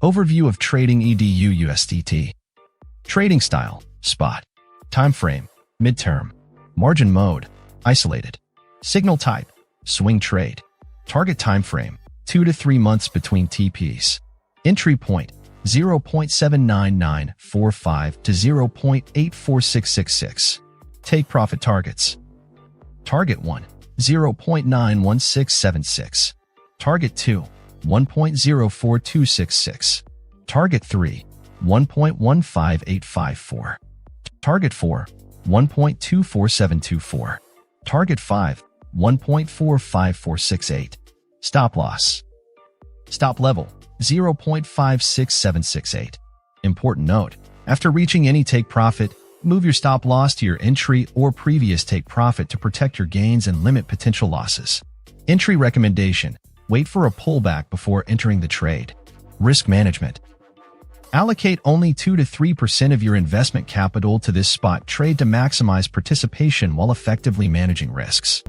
Overview of trading EDU USDT. Trading style, spot. Time frame, midterm. Margin mode, isolated. Signal type, swing trade. Target time frame, 2 to 3 months between TPs. Entry point, 0.79945 to 0.84666. Take profit targets. Target 1, 0.91676. Target 2, 1.04266. Target 3, 1.15854. Target 4, 1.24724. Target 5, 1.45468. Stop loss. Stop level, 0.56768. Important note, after reaching any take profit, move your stop loss to your entry or previous take profit to protect your gains and limit potential losses. Entry recommendation: wait for a pullback before entering the trade. Risk management: allocate only 2 to 3% of your investment capital to this spot trade to maximize participation while effectively managing risks.